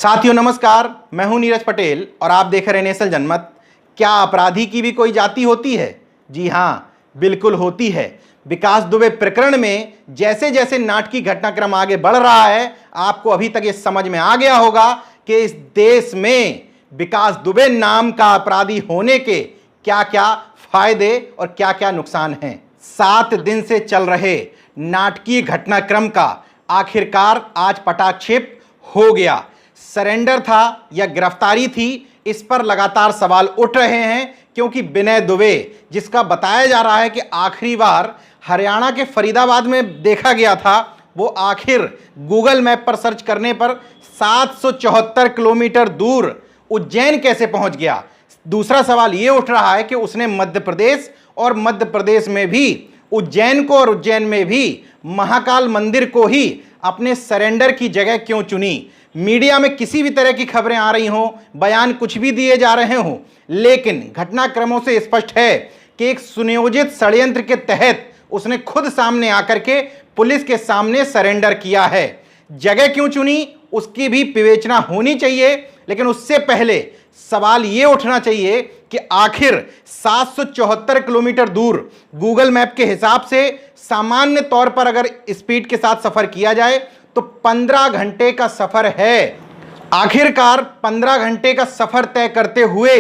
साथियों नमस्कार, मैं हूं नीरज पटेल और आप देख रहे हैं नेशनल जनमत। क्या अपराधी की भी कोई जाति होती है? जी हां, बिल्कुल होती है। विकास दुबे प्रकरण में जैसे जैसे नाटकीय घटनाक्रम आगे बढ़ रहा है, आपको अभी तक ये समझ में आ गया होगा कि इस देश में विकास दुबे नाम का अपराधी होने के क्या क्या फायदे और क्या क्या नुकसान हैं। 7 दिन से चल रहे नाटकीय घटनाक्रम का आखिरकार आज पटाक्षेप हो गया। सरेंडर था या गिरफ्तारी थी, इस पर लगातार सवाल उठ रहे हैं, क्योंकि विनय दुबे, जिसका बताया जा रहा है कि आखिरी बार हरियाणा के फरीदाबाद में देखा गया था, वो आखिर गूगल मैप पर सर्च करने पर 774 किलोमीटर दूर उज्जैन कैसे पहुंच गया। दूसरा सवाल ये उठ रहा है कि उसने मध्य प्रदेश और मध्य प्रदेश में भी उज्जैन को और उज्जैन में भी महाकाल मंदिर को ही अपने सरेंडर की जगह क्यों चुनी। मीडिया में किसी भी तरह की खबरें आ रही हों, बयान कुछ भी दिए जा रहे हों, लेकिन घटनाक्रमों से स्पष्ट है कि एक सुनियोजित षड्यंत्र के तहत उसने खुद सामने आकर के पुलिस के सामने सरेंडर किया है। जगह क्यों चुनी, उसकी भी विवेचना होनी चाहिए, लेकिन उससे पहले सवाल यह उठना चाहिए कि आखिर 774 किलोमीटर दूर गूगल मैप के हिसाब से सामान्य तौर पर अगर स्पीड के साथ सफर किया जाए तो 15 घंटे का सफर है। आखिरकार 15 घंटे का सफर तय करते हुए,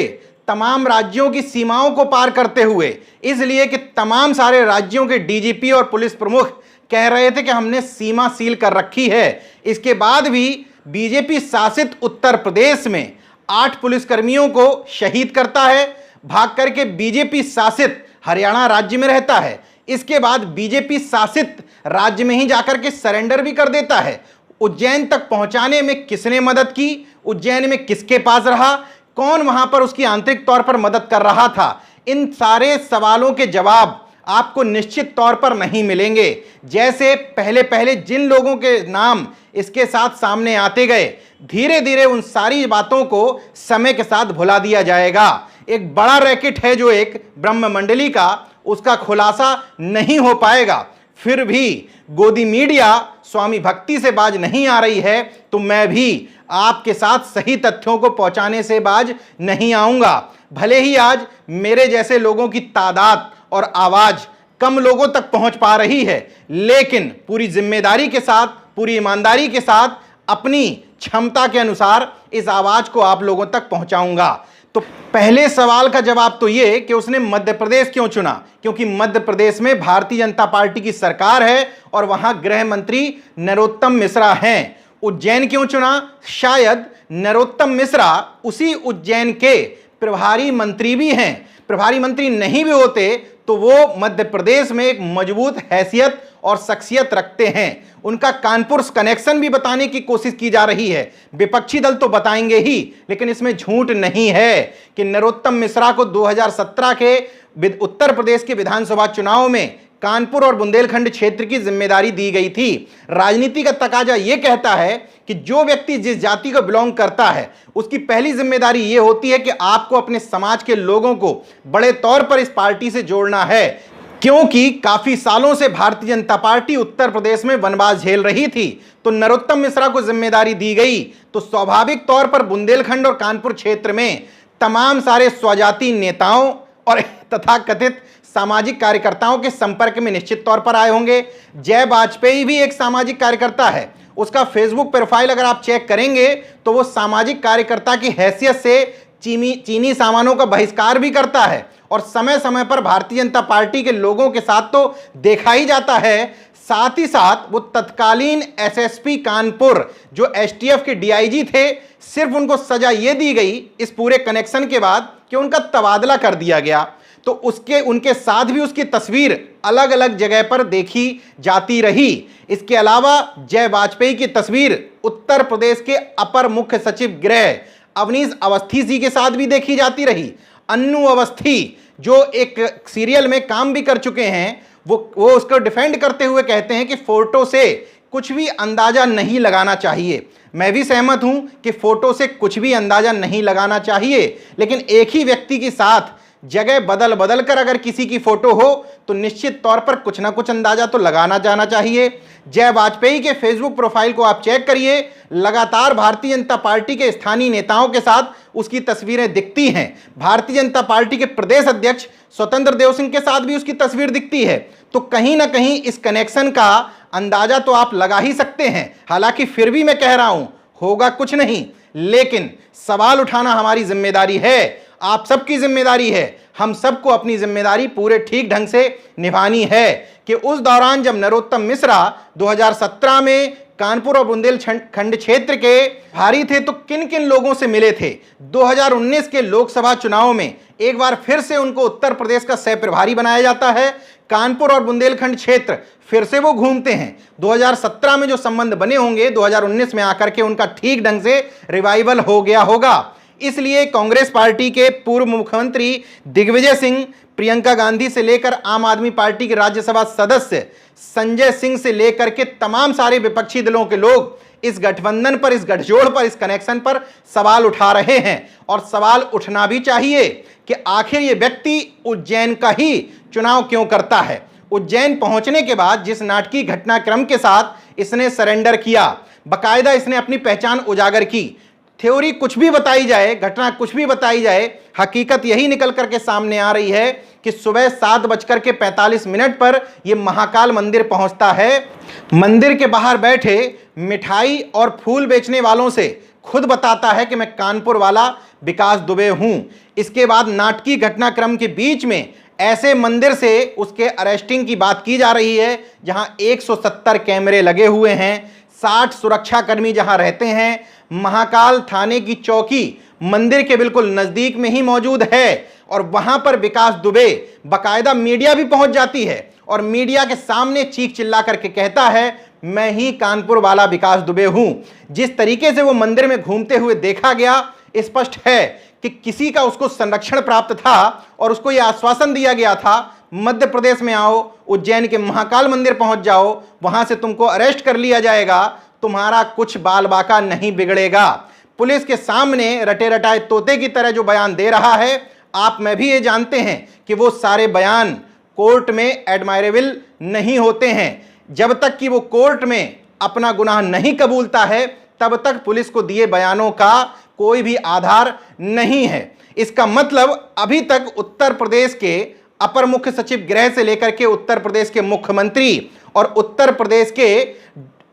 तमाम राज्यों की सीमाओं को पार करते हुए, इसलिए कि तमाम सारे राज्यों के डीजीपी और पुलिस प्रमुख कह रहे थे कि हमने सीमा सील कर रखी है। इसके बाद भी बीजेपी शासित उत्तर प्रदेश में 8 पुलिसकर्मियों को शहीद करता है, भाग करके बीजेपी शासित हरियाणा राज्य में रहता है। इसके बाद बीजेपी शासित राज्य में ही जाकर के सरेंडर भी कर देता है। उज्जैन तक पहुंचाने में किसने मदद की, उज्जैन में किसके पास रहा, कौन वहां पर उसकी आंतरिक तौर पर मदद कर रहा था, इन सारे सवालों के जवाब आपको निश्चित तौर पर नहीं मिलेंगे। जैसे पहले पहले जिन लोगों के नाम इसके साथ सामने आते गए, धीरे धीरे उन सारी बातों को समय के साथ भुला दिया जाएगा। एक बड़ा रैकेट है जो एक ब्रह्म मंडली का, उसका खुलासा नहीं हो पाएगा। फिर भी गोदी मीडिया स्वामी भक्ति से बाज नहीं आ रही है, तो मैं भी आपके साथ सही तथ्यों को पहुंचाने से बाज नहीं आऊंगा। भले ही आज मेरे जैसे लोगों की तादाद और आवाज कम लोगों तक पहुंच पा रही है, लेकिन पूरी जिम्मेदारी के साथ, पूरी ईमानदारी के साथ, अपनी क्षमता के अनुसार इस आवाज को आप लोगों तक पहुंचाऊंगा। तो पहले सवाल का जवाब तो ये कि उसने मध्य प्रदेश क्यों चुना, क्योंकि मध्य प्रदेश में भारतीय जनता पार्टी की सरकार है और वहां गृह मंत्री नरोत्तम मिश्रा हैं। उज्जैन क्यों चुना? शायद नरोत्तम मिश्रा उसी उज्जैन के प्रभारी मंत्री भी हैं। प्रभारी मंत्री नहीं भी होते तो वो मध्य प्रदेश में एक मजबूत हैसियत और शख्सियत रखते हैं। उनका कानपुर कनेक्शन भी बताने की कोशिश की जा रही है। विपक्षी दल तो बताएंगे ही, लेकिन इसमें झूठ नहीं है कि नरोत्तम मिश्रा को 2017 के उत्तर प्रदेश के विधानसभा चुनाव में कानपुर और बुंदेलखंड क्षेत्र की जिम्मेदारी दी गई थी। राजनीति का तकाजा यह कहता है कि जो व्यक्ति जिस जाति को बिलोंग करता है, उसकी पहली जिम्मेदारी यह होती है कि आपको अपने समाज के लोगों को बड़े तौर पर इस पार्टी से जोड़ना है। क्योंकि काफी सालों से भारतीय जनता पार्टी उत्तर प्रदेश में वनवास झेल रही थी, तो नरोत्तम मिश्रा को जिम्मेदारी दी गई, तो स्वाभाविक तौर पर बुंदेलखंड और कानपुर क्षेत्र में तमाम सारे स्वजाति नेताओं और तथाकथित सामाजिक कार्यकर्ताओं के संपर्क में निश्चित तौर पर आए होंगे। जय वाजपेयी भी एक सामाजिक कार्यकर्ता है। उसका फेसबुक प्रोफाइल अगर आप चेक करेंगे तो वो सामाजिक कार्यकर्ता की हैसियत से चीनी सामानों का बहिष्कार भी करता है और समय समय पर भारतीय जनता पार्टी के लोगों के साथ तो देखा ही जाता है। साथ ही साथ वो तत्कालीन एसएसपी कानपुर जो एसटीएफ के डीआईजी थे, सिर्फ उनको सजा ये दी गई इस पूरे कनेक्शन के बाद कि उनका तबादला कर दिया गया, तो उनके साथ भी उसकी तस्वीर अलग अलग जगह पर देखी जाती रही। इसके अलावा जय वाजपेयी की तस्वीर उत्तर प्रदेश के अपर मुख्य सचिव गृह अवनीश अवस्थी जी के साथ भी देखी जाती रही। अन्नू अवस्थी जो एक सीरियल में काम भी कर चुके हैं, वो उसको डिफेंड करते हुए कहते हैं कि फोटो से कुछ भी अंदाजा नहीं लगाना चाहिए। मैं भी सहमत हूं कि फोटो से कुछ भी अंदाजा नहीं लगाना चाहिए, लेकिन एक ही व्यक्ति के साथ जगह बदल बदल कर अगर किसी की फोटो हो तो निश्चित तौर पर कुछ ना कुछ अंदाजा तो लगाना जाना चाहिए। जय वाजपेयी के फेसबुक प्रोफाइल को आप चेक करिए, लगातार भारतीय जनता पार्टी के स्थानीय नेताओं के साथ उसकी तस्वीरें दिखती हैं। भारतीय जनता पार्टी के प्रदेश अध्यक्ष स्वतंत्र देव सिंह के साथ भी उसकी तस्वीर दिखती है। तो कहीं ना कहीं इस कनेक्शन का अंदाजा तो आप लगा ही सकते हैं। हालांकि फिर भी मैं कह रहा हूं, होगा कुछ नहीं, लेकिन सवाल उठाना हमारी जिम्मेदारी है, आप सबकी जिम्मेदारी है। हम सबको अपनी जिम्मेदारी पूरे ठीक ढंग से निभानी है कि उस दौरान जब नरोत्तम मिश्रा 2017 में कानपुर और बुंदेलखंड क्षेत्र के भारी थे तो किन किन लोगों से मिले थे। 2019 के लोकसभा चुनाव में एक बार फिर से उनको उत्तर प्रदेश का सह प्रभारी बनाया जाता है। कानपुर और बुंदेलखंड क्षेत्र फिर से वो घूमते हैं। 2017 में जो संबंध बने होंगे 2019 में आकर के उनका ठीक ढंग से रिवाइवल हो गया होगा। इसलिए कांग्रेस पार्टी के पूर्व मुख्यमंत्री दिग्विजय सिंह, प्रियंका गांधी से लेकर आम आदमी पार्टी के राज्यसभा सदस्य संजय सिंह से लेकर के तमाम सारे विपक्षी दलों के लोग इस गठबंधन पर, इस गठजोड़ पर, इस कनेक्शन पर सवाल उठा रहे हैं। और सवाल उठना भी चाहिए कि आखिर ये व्यक्ति उज्जैन का ही चुनाव क्यों करता है। उज्जैन पहुंचने के बाद जिस नाटकीय घटनाक्रम के साथ इसने सरेंडर किया, बकायदा इसने अपनी पहचान उजागर की। थ्योरी कुछ भी बताई जाए, घटना कुछ भी बताई जाए, हकीकत यही निकल करके सामने आ रही है कि सुबह 7:45 पर यह महाकाल मंदिर पहुंचता है। मंदिर के बाहर बैठे मिठाई और फूल बेचने वालों से खुद बताता है कि मैं कानपुर वाला विकास दुबे हूं। इसके बाद नाटकीय घटनाक्रम के बीच में ऐसे मंदिर से उसके अरेस्टिंग की बात की जा रही है जहां 170 कैमरे लगे हुए हैं, 60 सुरक्षाकर्मी जहां रहते हैं। महाकाल थाने की चौकी मंदिर के बिल्कुल नजदीक में ही मौजूद है और वहां पर विकास दुबे, बकायदा मीडिया भी पहुंच जाती है और मीडिया के सामने चीख चिल्ला करके कहता है मैं ही कानपुर वाला विकास दुबे हूं। जिस तरीके से वो मंदिर में घूमते हुए देखा गया, स्पष्ट है कि किसी का उसको संरक्षण प्राप्त था और उसको यह आश्वासन दिया गया था मध्य प्रदेश में आओ, उज्जैन के महाकाल मंदिर पहुंच जाओ, वहां से तुमको अरेस्ट कर लिया जाएगा, तुम्हारा कुछ बाल बाका नहीं बिगड़ेगा। पुलिस के सामने रटे रटाए तोते की तरह जो बयान दे रहा है, आप में भी ये जानते हैं कि वो सारे बयान कोर्ट में एडमायरेबल नहीं होते हैं। जब तक कि वो कोर्ट में अपना गुनाह नहीं कबूलता है तब तक पुलिस को दिए बयानों का कोई भी आधार नहीं है। इसका मतलब अभी तक उत्तर प्रदेश के अपर मुख्य सचिव गृह से लेकर के उत्तर प्रदेश के मुख्यमंत्री और उत्तर प्रदेश के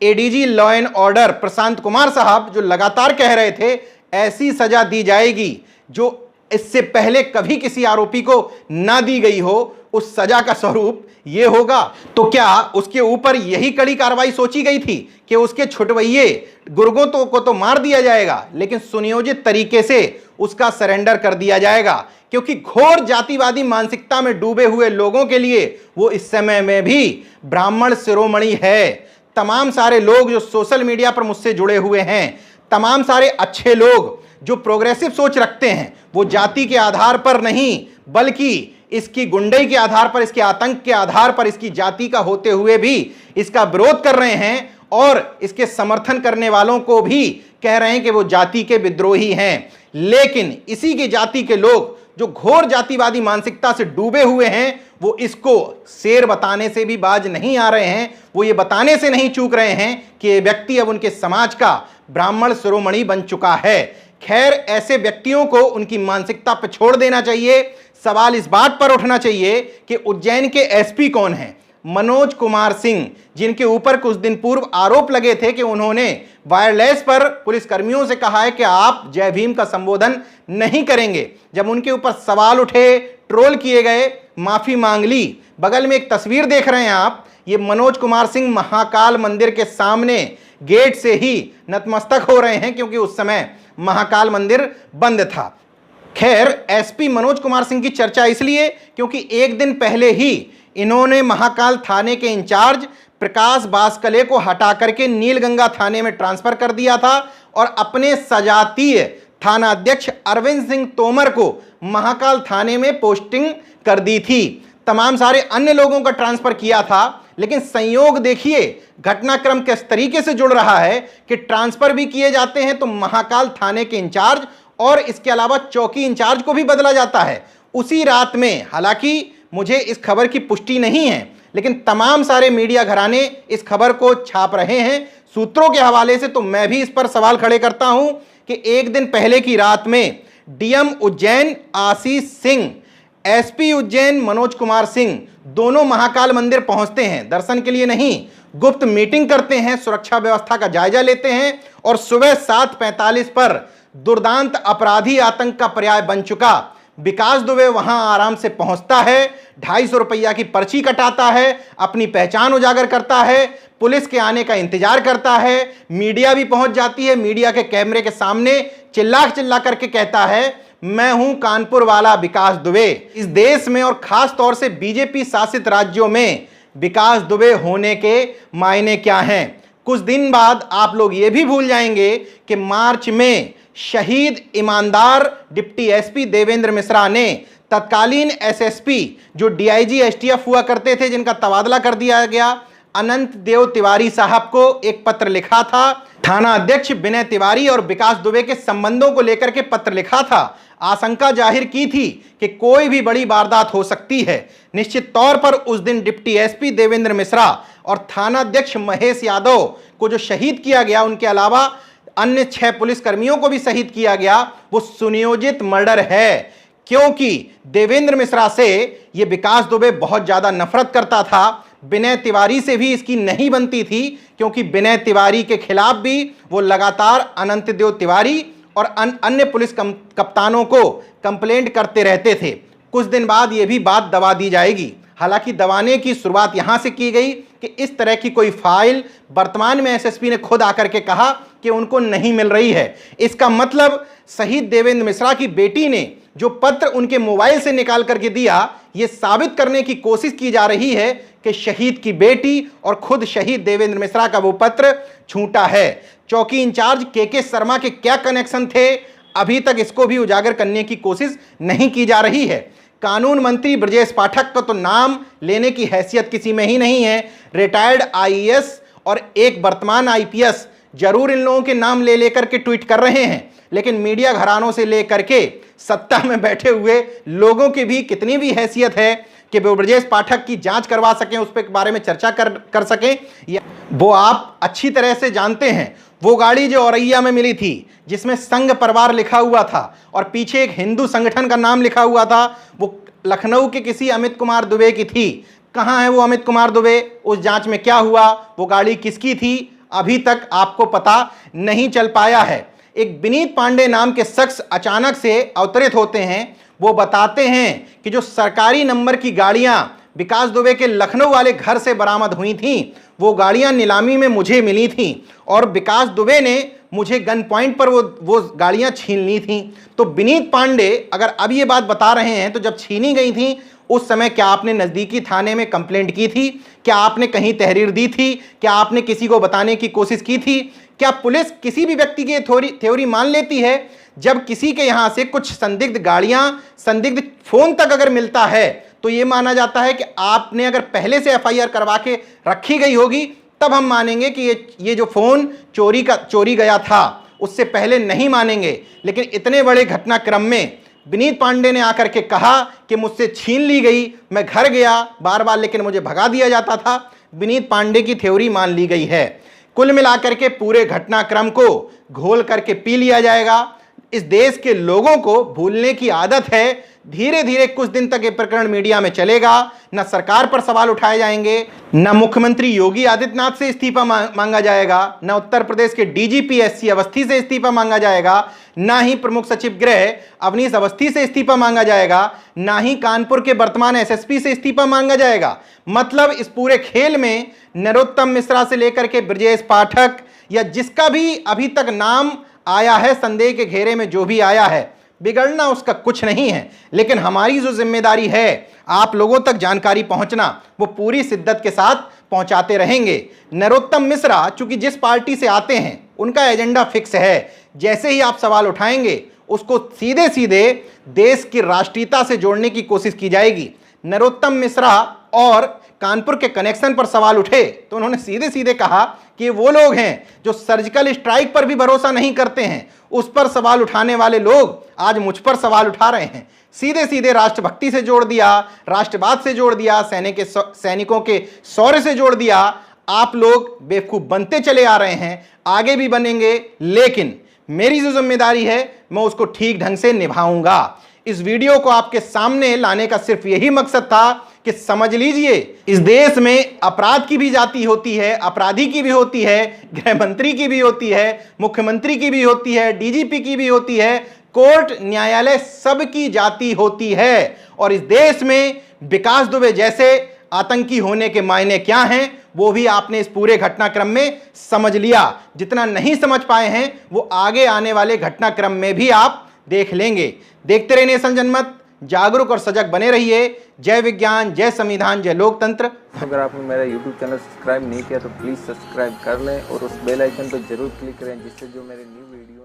ADG law and order Prashant Kumar साहब जो लगातार कह रहे थे ऐसी सजा दी जाएगी जो इससे पहले कभी किसी आरोपी को ना दी गई हो, उस सजा का स्वरूप यह होगा। तो क्या उसके ऊपर यही कड़ी कार्रवाई सोची गई थी कि उसके छुटवैये गुर्गों को तो मार दिया जाएगा लेकिन सुनियोजित तरीके से उसका सरेंडर कर दिया जाएगा, क्योंकि घोर जातिवादी मानसिकता में डूबे हुए लोगों के लिए वो इस समय में भी ब्राह्मण शिरोमणि है। तमाम सारे लोग जो सोशल मीडिया पर मुझसे जुड़े हुए हैं, तमाम सारे अच्छे लोग जो प्रोग्रेसिव सोच रखते हैं, वो जाति के आधार पर नहीं बल्कि इसकी गुंडई के आधार पर, इसके आतंक के आधार पर, इसकी जाति का होते हुए भी इसका विरोध कर रहे हैं और इसके समर्थन करने वालों को भी कह रहे हैं कि वो जाति के विद्रोही हैं। लेकिन इसी की जाति के लोग जो घोर जातिवादी मानसिकता से डूबे हुए हैं, वो इसको शेर बताने से भी बाज नहीं आ रहे हैं। वो ये बताने से नहीं चूक रहे हैं कि ये व्यक्ति अब उनके समाज का ब्राह्मण शिरोमणि बन चुका है। खैर, ऐसे व्यक्तियों को उनकी मानसिकता पर छोड़ देना चाहिए। सवाल इस बात पर उठना चाहिए कि उज्जैन के एसपी कौन हैं? मनोज कुमार सिंह, जिनके ऊपर कुछ दिन पूर्व आरोप लगे थे कि उन्होंने वायरलेस पर पुलिसकर्मियों से कहा है कि आप जय भीम का संबोधन नहीं करेंगे। जब उनके ऊपर सवाल उठे, ट्रोल किए गए, माफी मांग ली। बगल में एक तस्वीर देख रहे हैं आप, ये मनोज कुमार सिंह महाकाल मंदिर के सामने गेट से ही नतमस्तक हो रहे हैं क्योंकि उस समय महाकाल मंदिर बंद था। खैर, एसपी मनोज कुमार सिंह की चर्चा इसलिए क्योंकि एक दिन पहले ही इन्होंने महाकाल थाने के इंचार्ज प्रकाश बासकले को हटा करके नीलगंगा थाने में ट्रांसफर कर दिया था और अपने सजातीय थाना अध्यक्ष अरविंद सिंह तोमर को महाकाल थाने में पोस्टिंग कर दी थी। तमाम सारे अन्य लोगों का ट्रांसफर किया था, लेकिन संयोग देखिए घटनाक्रम किस तरीके से जुड़ रहा है कि ट्रांसफर भी किए जाते हैं तो महाकाल थाने के इंचार्ज और इसके अलावा चौकी इंचार्ज को भी बदला जाता है। उसी रात में, हालांकि मुझे इस खबर की पुष्टि नहीं है, लेकिन तमाम सारे मीडिया घराने इस खबर को छाप रहे हैं सूत्रों के हवाले से, तो मैं भी इस पर सवाल खड़े करता हूं कि एक दिन पहले की रात में डीएम उज्जैन आशीष सिंह, एसपी उज्जैन मनोज कुमार सिंह दोनों महाकाल मंदिर पहुंचते हैं, दर्शन के लिए नहीं, गुप्त मीटिंग करते हैं, सुरक्षा व्यवस्था का जायजा लेते हैं और सुबह 7:45 पर दुर्दांत अपराधी आतंक का पर्याय बन चुका विकास दुबे वहां आराम से पहुंचता है, 250 रुपया की पर्ची कटाता है, अपनी पहचान उजागर करता है, पुलिस के आने का इंतजार करता है, मीडिया भी पहुंच जाती है, मीडिया के कैमरे के सामने चिल्ला चिल्ला करके कहता है मैं हूं कानपुर वाला विकास दुबे। इस देश में और खास तौर से बीजेपी शासित राज्यों में विकास दुबे होने के मायने क्या हैं? कुछ दिन बाद आप लोग ये भी भूल जाएंगे कि मार्च में शहीद ईमानदार डिप्टी एसपी देवेंद्र मिश्रा ने तत्कालीन एसएसपी जो डीआईजी एसटीएफ हुआ करते थे, जिनका तबादला कर दिया गया, अनंत देव तिवारी साहब को एक पत्र लिखा था। थाना अध्यक्ष विनय तिवारी और विकास दुबे के संबंधों को लेकर के पत्र लिखा था। आशंका जाहिर की थी कि कोई भी बड़ी वारदात हो सकती है। निश्चित तौर पर उस दिन डिप्टी एसपी देवेंद्र मिश्रा और थाना अध्यक्ष महेश यादव को जो शहीद किया गया, उनके अलावा अन्य 6 पुलिसकर्मियों को भी शहीद किया गया, वो सुनियोजित मर्डर है। क्योंकि देवेंद्र मिश्रा से ये विकास दुबे बहुत ज्यादा नफरत करता था। विनय तिवारी से भी इसकी नहीं बनती थी, क्योंकि विनय तिवारी के खिलाफ भी वो लगातार अनंत देव तिवारी और अन्य पुलिस कप्तानों को कंप्लेंट करते रहते थे। कुछ दिन बाद ये भी बात दबा दी जाएगी। हालांकि दबाने की शुरुआत यहां से की गई कि इस तरह की कोई फाइल वर्तमान में एसएसपी ने खुद आकर के कहा कि उनको नहीं मिल रही है। इसका मतलब शहीद देवेंद्र मिश्रा की बेटी ने जो पत्र उनके मोबाइल से निकाल करके दिया, यह साबित करने की कोशिश की जा रही है कि शहीद की बेटी और खुद शहीद देवेंद्र मिश्रा का वो पत्र झूठा है। चौकी इंचार्ज के शर्मा के क्या कनेक्शन थे, अभी तक इसको भी उजागर करने की कोशिश नहीं की जा रही है। कानून मंत्री ब्रजेश पाठक का तो नाम लेने की हैसियत किसी में ही नहीं है। रिटायर्ड आईएएस और एक वर्तमान आईपीएस जरूर इन लोगों के नाम ले लेकर के ट्वीट कर रहे हैं, लेकिन मीडिया घरानों से लेकर के सत्ता में बैठे हुए लोगों की भी कितनी भी हैसियत है कि वो ब्रजेश पाठक की जांच करवा सकें, उस पर बारे में चर्चा कर सकें। या वो आप अच्छी तरह से जानते हैं, वो गाड़ी जो औरैया में मिली थी जिसमें संघ परिवार लिखा हुआ था और पीछे एक हिंदू संगठन का नाम लिखा हुआ था, वो लखनऊ के किसी अमित कुमार दुबे की थी। कहाँ है वो अमित कुमार दुबे? उस जांच में क्या हुआ? वो गाड़ी किसकी थी? अभी तक आपको पता नहीं चल पाया है। एक विनीत पांडे नाम के शख्स अचानक से अवतरित होते हैं। वो बताते हैं कि जो सरकारी नंबर की गाड़ियां विकास दुबे के लखनऊ वाले घर से बरामद हुई थीं, वो गाड़ियां नीलामी में मुझे मिली थीं और विकास दुबे ने मुझे गन पॉइंट पर वो गाड़ियां छीन ली थीं। तो विनीत पांडे अगर अब ये बात बता रहे हैं, तो जब छीनी गई थी उस समय क्या आपने नज़दीकी थाने में कंप्लेंट की थी? क्या आपने कहीं तहरीर दी थी? क्या आपने किसी को बताने की कोशिश की थी? क्या पुलिस किसी भी व्यक्ति की थ्योरी मान लेती है? जब किसी के यहाँ से कुछ संदिग्ध गाड़ियां, संदिग्ध फोन तक अगर मिलता है, तो ये माना जाता है कि आपने अगर पहले से एफआईआर करवा के रखी गई होगी, तब हम मानेंगे कि ये जो फोन चोरी गया था। उससे पहले नहीं मानेंगे। लेकिन इतने बड़े घटनाक्रम में विनीत पांडे ने आकर के कहा कि मुझसे छीन ली गई, मैं घर गया बार बार लेकिन मुझे भगा दिया जाता था। विनीत पांडे की थ्योरी मान ली गई है। कुल मिलाकर के पूरे घटनाक्रम को घोल करके पी लिया जाएगा। इस देश के लोगों को भूलने की आदत है। धीरे धीरे कुछ दिन तक ये प्रकरण मीडिया में चलेगा। न सरकार पर सवाल उठाए जाएंगे, न मुख्यमंत्री योगी आदित्यनाथ से इस्तीफा मांगा जाएगा, न उत्तर प्रदेश के डीजीपी एससी अवस्थी से इस्तीफा मांगा जाएगा, न ही प्रमुख सचिव गृह अवनीश अवस्थी से इस्तीफा मांगा जाएगा, न ही कानपुर के वर्तमान एसएसपी से इस्तीफा मांगा जाएगा। मतलब इस पूरे खेल में नरोत्तम मिश्रा से लेकर के ब्रजेश पाठक या जिसका भी अभी तक नाम आया है संदेह के घेरे में, जो भी आया है, बिगड़ना उसका कुछ नहीं है। लेकिन हमारी जो जिम्मेदारी है आप लोगों तक जानकारी पहुंचना, वो पूरी शिद्दत के साथ पहुंचाते रहेंगे। नरोत्तम मिश्रा चूंकि जिस पार्टी से आते हैं उनका एजेंडा फिक्स है। जैसे ही आप सवाल उठाएंगे उसको सीधे सीधे देश की राष्ट्रीयता से जोड़ने की कोशिश की जाएगी। नरोत्तम मिश्रा और कानपुर के कनेक्शन पर सवाल उठे तो उन्होंने सीधे सीधे कहा कि वो लोग हैं जो सर्जिकल स्ट्राइक पर भी भरोसा नहीं करते हैं, उस पर सवाल उठाने वाले लोग आज मुझ पर सवाल उठा रहे हैं। सीधे सीधे राष्ट्रभक्ति से जोड़ दिया, राष्ट्रवाद से जोड़ दिया, सैनिकों के शौर्य से जोड़ दिया। आप लोग बेवकूफ बनते चले आ रहे हैं, आगे भी बनेंगे, लेकिन मेरी जो जिम्मेदारी है मैं उसको ठीक ढंग से निभाऊंगा। इस वीडियो को आपके सामने लाने का सिर्फ यही मकसद था कि समझ लीजिए, इस देश में अपराध की भी जाति होती है, अपराधी की भी होती है, गृह मंत्री की भी होती है, मुख्यमंत्री की भी होती है, डीजीपी की भी होती है, कोर्ट न्यायालय सबकी जाति होती है। और इस देश में विकास दुबे जैसे आतंकी होने के मायने क्या हैं वो भी आपने इस पूरे घटनाक्रम में समझ लिया। जितना नहीं समझ पाए हैं वो आगे आने वाले घटनाक्रम में भी आप देख लेंगे। देखते रहिए नेशन जनमत, जागरूक और सजग बने रहिए। जय विज्ञान, जय संविधान, जय लोकतंत्र। अगर आपने मेरा YouTube चैनल सब्सक्राइब नहीं किया तो प्लीज़ सब्सक्राइब कर लें और उस बेल आइकन पर जरूर क्लिक करें, जिससे जो मेरे न्यू वीडियो